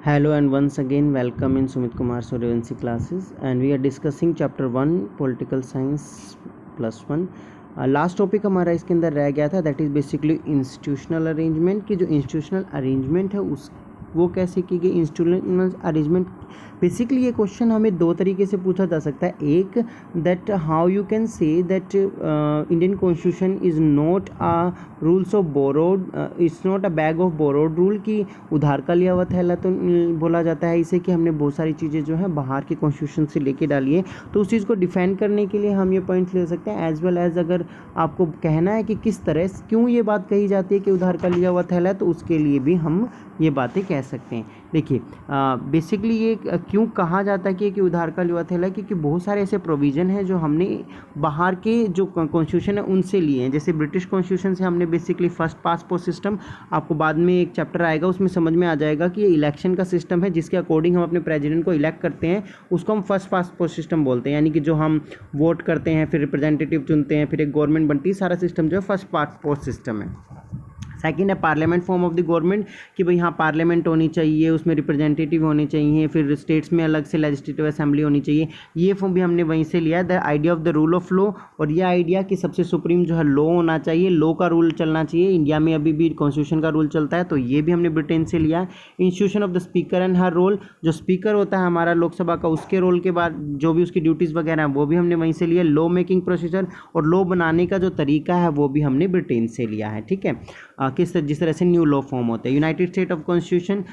Hello and once again welcome in Sumit Kumar Suryavanshi classes, and we are discussing chapter 1 political science plus 1. Last topic हमारा इसके अंदर रह गया था, that is basically institutional arrangement की जो institutional arrangement है उस वो कैसे की गई। इंस्टीट्यूशनल अरेंजमेंट बेसिकली ये क्वेश्चन हमें दो तरीके से पूछा जा सकता है। एक, that how you can say that Indian constitution is not a rules of borrowed, it's not a bag of borrowed rule, कि उधार का लिया हुआ थैला तो बोला जाता है इसे कि हमने बहुत सारी चीज़ें जो है बाहर के कॉन्स्टिट्यूशन से लेके डाली है। तो उस चीज़ को डिफाइन करने के लिए हम ये पॉइंट्स ले सकते हैं, एज वेल एज अगर आपको कहना है कि किस तरह क्यों ये बात कही जाती है कि उधार का लिया हुआ थैला है, तो उसके लिए भी हम ये बातें कह सकते हैं। देखिए बेसिकली ये क्यों कहा जाता है कि उधार का लिया हुआ थैला, क्योंकि बहुत सारे ऐसे प्रोविज़न हैं जो हमने बाहर के जो कॉन्स्टिट्यूशन है उनसे लिए हैं। जैसे ब्रिटिश कॉन्स्टिट्यूशन से हमने basically first past post system, आपको बाद में एक चैप्टर आएगा उसमें समझ में आ जाएगा कि ये इलेक्शन का सिस्टम है जिसके अकॉर्डिंग हम अपने प्रेसिडेंट को इलेक्ट करते हैं, उसको हम फर्स्ट पास्ट पोस्ट सिस्टम बोलते हैं। यानी कि जो हम वोट करते हैं, फिर रिप्रेजेंटेटिव चुनते हैं, फिर एक गवर्नमेंट बनती है, सारा सिस्टम जो है फर्स्ट पास्ट पोस्ट सिस्टम है। सेकेंड है parliament form of the government, कि भाई यहाँ पार्लियामेंट होनी चाहिए, उसमें रिप्रेजेंटेटिव होने चाहिए, फिर स्टेट्स में अलग से लेजिस्लेटिव असेंबली होनी चाहिए। ये फॉर्म भी हमने वहीं से लिया। The idea of the rule of law, और ये आइडिया कि सबसे सुप्रीम जो है लॉ होना चाहिए, लॉ का रूल चलना चाहिए। इंडिया में अभी भी कॉन्स्टिट्यूशन का रूल चलता है, तो ये भी हमने ब्रिटेन से लिया। Institution of the speaker and her role, जो स्पीकर होता है हमारा लोकसभा का, उसके रोल के बाद जो भी उसकी ड्यूटीज़ वगैरह हैं वो भी हमने वहीं से लिया। लॉ मेकिंग प्रोसीजर और लॉ बनाने का जो तरीका है वो भी हमने ब्रिटेन से लिया है। ठीक है, जिस तरह से न्यू लॉ फॉर्म होते हैं। United state of constitution,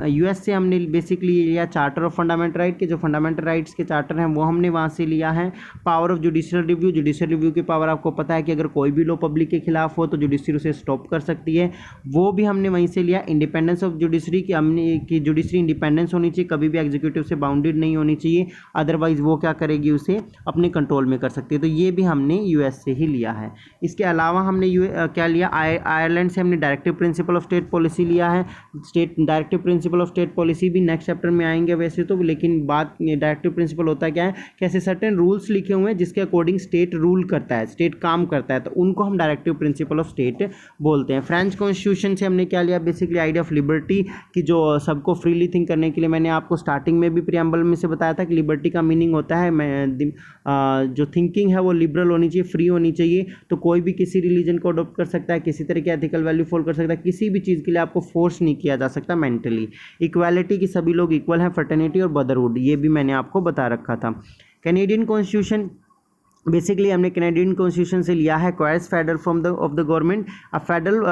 US से हमने बेसिकली लिया चार्टर ऑफ फंडामेंटल राइट के, जो फंडामेंटल राइट्स के चार्टर हैं वो हमने वहाँ से लिया है। Power of judicial review, judicial review की पावर आपको पता है कि अगर कोई भी लॉ पब्लिक के खिलाफ हो तो जुडिशरी उसे स्टॉप कर सकती है, वो भी हमने वहीं से लिया। इंडिपेंडेंस ऑफ जुडिशरी की हमने कि जुडिशरी इंडिपेंडेंस होनी चाहिए, कभी भी एग्जीक्यूटिव से बाउंडेड नहीं होनी चाहिए, अदरवाइज वो क्या करेगी, उसे अपने कंट्रोल में कर सकती है। तो ये भी हमने यूएस से ही लिया है। इसके अलावा हमने क्या लिया, आयरलैंड से हमने directive principle of state policy लिया है। State directive principle of state policy भी नेक्स्ट चैप्टर में आएंगे वैसे तो, लेकिन बात डायरेक्टिव प्रिंसिपल होता है क्या है, कैसे सर्टेन रूल्स लिखे हुए हैं जिसके अकॉर्डिंग स्टेट रूल करता है, स्टेट काम करता है, तो उनको हम डायरेक्टिव प्रिंसिपल ऑफ स्टेट बोलते हैं। फ्रेंच कॉन्स्टिट्यूशन से हमने क्या लिया, बेसिकली आइडिया ऑफ लिबर्टी, कि जो सबको फ्रीली थिंक करने के लिए, मैंने आपको स्टार्टिंग में भी प्रियम्बल में से बताया था कि लिबर्टी का मीनिंग होता है जो थिंकिंग है वो लिबरल होनी चाहिए, फ्री होनी चाहिए। तो कोई भी किसी रिलीजन को अडॉप्ट कर सकता है, किसी तरह की एथिकल वैल्यू फॉलो कर सकता है, किसी भी चीज़ के लिए आपको फोर्स नहीं किया जा सकता मेंटली। इक्वालिटी, की सभी लोग इक्वल हैं, फ्रेटर्निटी और ब्रदरहुड, ये भी मैंने आपको बता रखा था। कैनेडियन कॉन्स्टिट्यूशन, बेसिकली हमने कैनेडियन कॉन्स्टिट्यूशन से लिया है quasi federal form of the government, a federal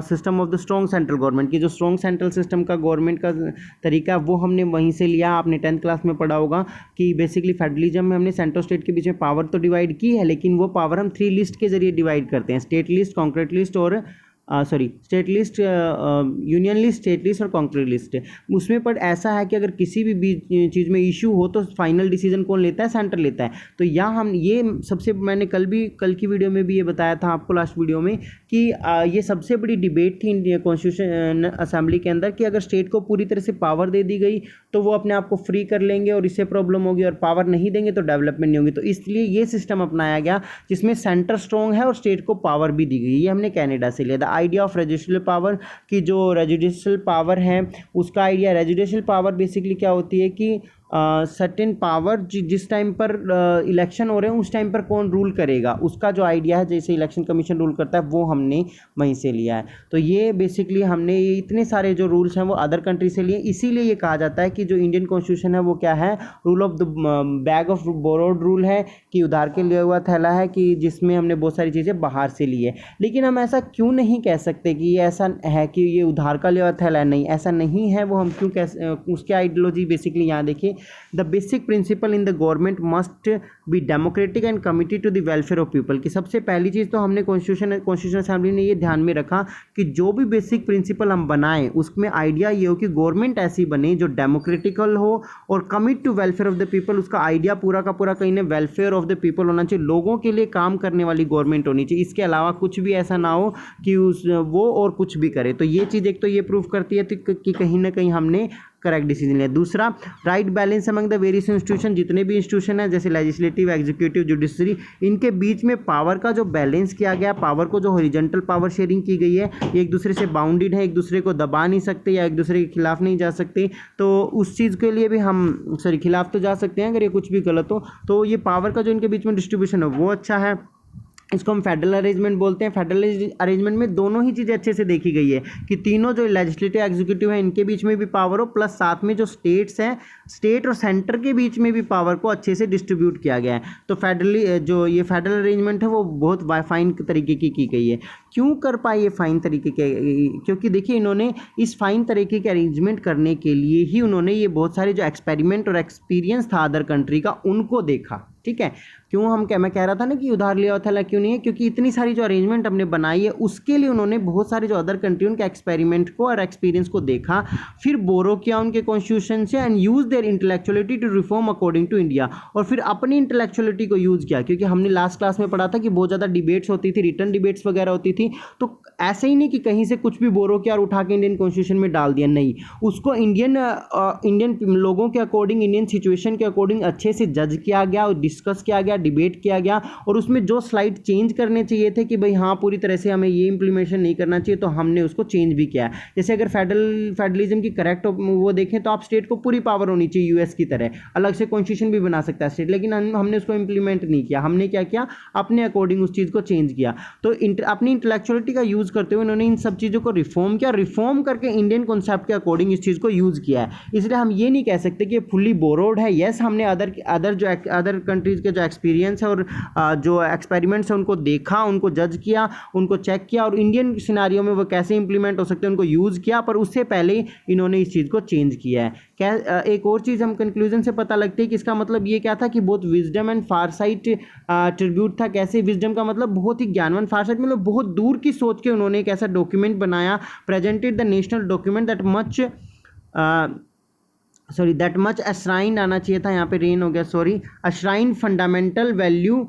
system of the strong central government, की जो स्ट्रॉन्ग सेंट्रल सिस्टम का गवर्नमेंट का तरीका वो हमने वहीं से लिया। आपने 10th क्लास में पढ़ा होगा कि बेसिकली फेडरलिज्म में हमने सेंट्रल स्टेट के बीच में पावर तो डिवाइड की है, लेकिन वो पावर हम 3 लिस्ट के जरिए डिवाइड करते हैं, स्टेट लिस्ट, कॉन्क्रीट लिस्ट और state list, union list, state list और कॉन्क्रीट लिस्ट। उसमें पर ऐसा है कि अगर किसी भी चीज़ में इशू हो तो फाइनल डिसीजन कौन लेता है, सेंटर लेता है। तो यहाँ हम ये सबसे, मैंने कल की वीडियो में भी ये बताया था आपको, लास्ट वीडियो में, कि ये सबसे बड़ी डिबेट थी इंडिया कॉन्स्टिट्यूशन असेंबली के अंदर, कि अगर स्टेट को पूरी तरह से पावर दे दी गई तो वो अपने आप को फ्री कर लेंगे और इससे प्रॉब्लम होगी, और पावर नहीं देंगे तो डेवलपमेंट नहीं होगी। तो इसलिए ये सिस्टम अपनाया गया जिसमें सेंटर स्ट्रॉन्ग है और स्टेट को पावर भी दी गई। ये हमने कनाडा से लिया। आइडिया ऑफ रेजिडिशियल पावर, की जो रेजिडिशियल पावर है उसका आइडिया, रेजिडिशियल पावर बेसिकली क्या होती है कि सर्टेन पावर जिस टाइम पर इलेक्शन हो रहे हैं उस टाइम पर कौन रूल करेगा, उसका जो आइडिया है, जैसे इलेक्शन कमीशन रूल करता है, वो हमने वहीं से लिया है। तो ये बेसिकली हमने ये इतने सारे जो रूल्स हैं वो अदर कंट्री से लिए। इसीलिए ये कहा जाता है कि जो इंडियन कॉन्स्टिट्यूशन है वो क्या है, rule of the bag of borrowed rule है, कि उधार के लिया हुआ थैला है, कि जिसमें हमने बहुत सारी चीज़ें बाहर से ली है। लेकिन हम ऐसा क्यों नहीं कह सकते कि ये ऐसा है कि ये उधार का लिया हुआ थैला है, नहीं, ऐसा नहीं है। वो हम क्यों उसकी आइडियोलॉजी बेसिकली यहाँ देखिए, the basic principle in the government must be democratic and committed to the welfare of people, की सबसे पहली चीज़ तो हमने कॉन्स्टिट्यूशन असेंबली ने ये ध्यान में रखा कि जो भी बेसिक प्रिंसिपल हम बनाएं उसमें आइडिया ये हो कि गवर्नमेंट ऐसी बने जो डेमोक्रेटिकल हो और commit to welfare of the people. उसका आइडिया पूरा का पूरा कहीं ना वेलफेयर ऑफ द पीपल होना चाहिए, लोगों के लिए काम करने वाली गवर्नमेंट होनी चाहिए। इसके अलावा कुछ भी ऐसा ना हो कि वो और कुछ भी करे। तो ये चीज़ एक तो ये प्रूव करती है कि कहीं ना कहीं हमने करेक्ट डिसीजन लिया। दूसरा, right balance among the various institution, जितने भी इंस्टीट्यूशन है जैसे लेजिस्लेटिव, एग्जीक्यूटिव, जुडिशरी, इनके बीच में पावर का जो बैलेंस किया गया, पावर को जो हॉरिजॉन्टल पावर शेयरिंग की गई है, एक दूसरे से बाउंडेड है, एक दूसरे को दबा नहीं सकते या एक दूसरे के खिलाफ नहीं जा सकते, तो उस चीज़ के लिए भी हम खिलाफ तो जा सकते हैं अगर ये कुछ भी गलत हो। तो ये पावर का जो इनके बीच में डिस्ट्रीब्यूशन है वो अच्छा है। इसको हम फेडरल अरेंजमेंट बोलते हैं। फेडरल अरेंजमेंट में दोनों ही चीज़ें अच्छे से देखी गई है कि तीनों जो लेजिस्लेटिव एग्जीक्यूटिव है इनके बीच में भी पावर हो, प्लस साथ में जो स्टेट्स हैं, स्टेट और सेंटर के बीच में भी पावर को अच्छे से डिस्ट्रीब्यूट किया गया है। तो फेडरली जो ये फेडरल अरेंजमेंट है वो बहुत फाइन तरीके की गई है। क्यों कर पाए ये फाइन तरीके के? क्योंकि देखिए इन्होंने इस फाइन तरीके के अरेंजमेंट करने के लिए ही उन्होंने ये बहुत सारे जो एक्सपेरिमेंट और एक्सपीरियंस था अदर कंट्री का उनको देखा। ठीक है, क्यों मैं कह रहा था ना कि उधार लिया था क्यों नहीं है, क्योंकि इतनी सारी जो अरेंजमेंट हमने बनाई है उसके लिए उन्होंने बहुत सारे जो अदर कंट्री उनके एक्सपेरिमेंट को और एक्सपीरियंस को देखा, फिर बोरो किया उनके कॉन्स्टिट्यूशन से and use their intellectuality to reform according to India, और फिर अपनी इंटेलेक्चुअलिटी को यूज़ किया। क्योंकि हमने लास्ट क्लास में पढ़ा था कि बहुत ज़्यादा डिबेट्स होती थी, रिटर्न डिबेट्स वगैरह होती थी, तो ऐसे ही नहीं कि कहीं से कुछ भी बोरो किया और उठा के इंडियन कॉन्स्टिट्यूशन में डाल दिया, नहीं, उसको इंडियन लोगों के अकॉर्डिंग, इंडियन सिचुएशन के अकॉर्डिंग अच्छे से जज किया गया और डिस्कस किया गया, डिबेट किया गया, और उसमें जो स्लाइड चेंज करने चाहिए थे कि भाई हाँ पूरी तरह से हमें ये इंप्लीमेंटेशन नहीं करना चाहिए, तो हमने उसको चेंज भी किया। जैसे अगर फेडरलिज्म की करेक्ट वो देखें तो आप स्टेट को पूरी पावर होनी चाहिए यूएस की तरह, अलग से कॉन्स्टिट्यूशन भी बना सकता है स्टेट, लेकिन हमने उसको इंप्लीमेंट नहीं किया। हमने क्या किया, अपने अकॉर्डिंग उस चीज़ को चेंज किया। तो अपनी इंटेलेक्चुअलिटी का यूज़ करते हुए उन्होंने इन सब चीज़ों को रिफॉर्म किया, रिफॉर्म करके इंडियन कॉन्सेप्ट के अकॉर्डिंग इस चीज़ को यूज़ किया है। इसलिए हम ये नहीं कह सकते कि फुल्ली बोरोड है। येस, हमने अदर कंट्रीज़ के जो एक्सपीरियंस है और जो एक्सपेरिमेंट्स है उनको देखा, उनको जज किया, उनको चेक किया, और इंडियन सिनारियो में वो कैसे इंप्लीमेंट हो सकते हैं उनको यूज़ किया, पर उससे पहले इन्होंने इस चीज़ को चेंज किया है। एक और चीज़ हम कंक्लूजन से पता लगती है कि इसका मतलब ये क्या था कि बहुत विजडम एंड फारसाइट ट्रिब्यूट था। कैसे विजडम का मतलब बहुत ही ज्ञानवान, फारसाइट मतलब बहुत दूर की सोच के उन्होंने एक ऐसा डॉक्यूमेंट बनाया, presented the national document that must enshrine आना चाहिए था, यहाँ पे रेन हो गया, sorry, enshrine fundamental value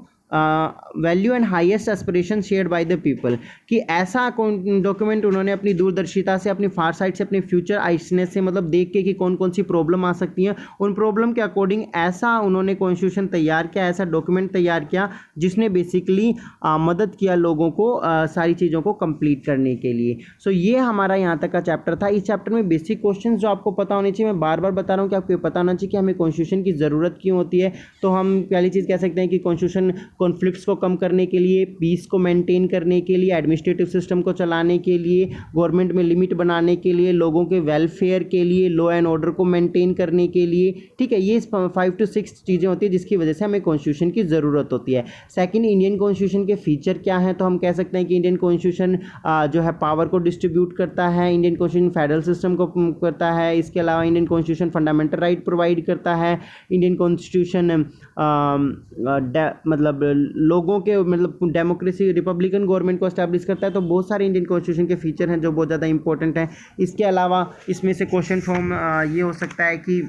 and highest aspiration shared by the people, कि ऐसा डॉक्यूमेंट उन्होंने अपनी दूरदर्शिता से, अपनी फार साइड से, अपनी फ्यूचर आइसनेस से मतलब देख के कि कौन कौन सी प्रॉब्लम आ सकती हैं, उन प्रॉब्लम के अकॉर्डिंग ऐसा उन्होंने कॉन्स्टिट्यूशन तैयार किया, ऐसा डॉक्यूमेंट तैयार किया जिसने बेसिकली मदद किया लोगों को सारी चीज़ों को कंप्लीट करने के लिए। सो ये हमारा यहाँ तक का चैप्टर था। इस चैप्टर में बेसिक क्वेश्चन जो आपको पता होने चाहिए, मैं बार बार बता रहा हूँ कि आपको पता होना चाहिए कि हमें कॉन्स्टिट्यूशन की ज़रूरत क्यों होती है। तो हम पहली चीज़ कह सकते हैं कि कॉन्स्टिट्यूशन कॉन्फ्लिक्ट्स को कम करने के लिए, पीस को मेंटेन करने के लिए, एडमिनिस्ट्रेटिव सिस्टम को चलाने के लिए, गवर्नमेंट में लिमिट बनाने के लिए, लोगों के वेलफेयर के लिए, लॉ एंड ऑर्डर को मेंटेन करने के लिए। ठीक है, ये 5 to 6 चीज़ें होती है जिसकी वजह से हमें कॉन्स्टिट्यूशन की ज़रूरत होती है। सेकंड, इंडियन कॉन्स्टिट्यूशन के फीचर क्या हैं, तो हम कह सकते हैं कि इंडियन कॉन्स्टिट्यूशन जो है पावर को डिस्ट्रीब्यूट करता है, इंडियन कॉन्स्टिट्यूशन फेडरल सिस्टम को करता है, इसके अलावा Indian constitution fundamental right provide करता है, इंडियन कॉन्स्टिट्यूशन मतलब लोगों के मतलब डेमोक्रेसी, रिपब्लिकन गवर्नमेंट को एस्टैब्लिश करता है। तो बहुत सारे इंडियन कॉन्स्टिट्यूशन के फीचर हैं जो बहुत ज़्यादा इंपॉर्टेंट हैं। इसके अलावा इसमें से क्वेश्चन फॉर्म ये हो सकता है कि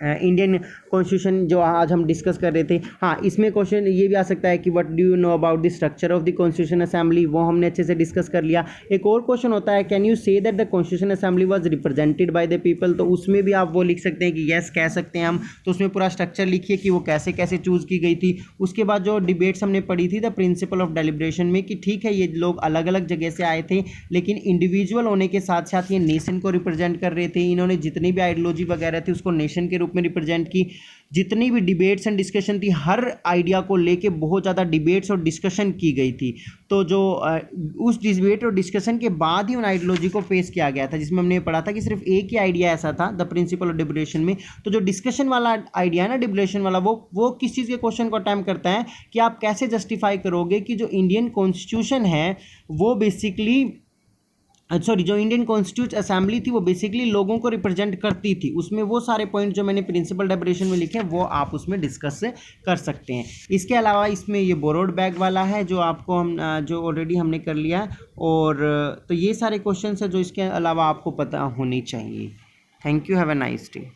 इंडियन कॉन्स्टिट्यूशन जो आज हम डिस्कस कर रहे थे, हाँ, इसमें क्वेश्चन ये भी आ सकता है कि what do you know about the structure of the constitution assembly, वो हमने अच्छे से डिस्कस कर लिया। एक और क्वेश्चन होता है, can you say that the constitution assembly was represented by the people, तो उसमें भी आप वो लिख सकते हैं कि यस कह सकते हैं हम। तो उसमें पूरा स्ट्रक्चर लिखिए कि वो कैसे कैसे चूज़ की गई थी। उसके बाद जो डिबेट्स हमने पढ़ी थी द प्रिंसिपल ऑफ डेलिब्रेशन में, कि ठीक है ये लोग अलग अलग जगह से आए थे लेकिन इंडिविजुअल होने के साथ साथ ये नेशन को रिप्रेजेंट कर रहे थे। इन्होंने जितनी भी आइडियोलॉजी वगैरह थी उसको नेशन के रूप में रिप्रेजेंट की। जितनी भी डिबेट्स एंड डिस्कशन थी, हर आइडिया को लेके बहुत ज़्यादा डिबेट्स और डिस्कशन की गई थी। तो जो उस डिबेट और डिस्कशन के बाद ही उन आइडियोलॉजी को पेश किया गया था, जिसमें हमने पढ़ा था कि सिर्फ एक ही आइडिया ऐसा था द प्रिंसिपल ऑफ डिबरेशन में। तो जो डिस्कशन वाला आइडिया है ना, डिबरेशन वाला, वो किस चीज़ के क्वेश्चन को अटेम्प्ट करता है कि आप कैसे जस्टिफाई करोगे कि जो इंडियन कॉन्स्टिट्यूशन है वो बेसिकली जो इंडियन कॉन्स्टिट्यूट असेंबली थी वो बेसिकली लोगों को रिप्रेजेंट करती थी। उसमें वो सारे पॉइंट जो मैंने प्रिंसिपल डेलिब्रेशन में लिखे वो आप उसमें डिस्कस कर सकते हैं। इसके अलावा इसमें ये बोरोड बैग वाला है जो आपको हम जो ऑलरेडी हमने कर लिया है। और तो ये सारे क्वेश्चन है जो इसके अलावा आपको पता होने चाहिए। Thank you, have a nice day.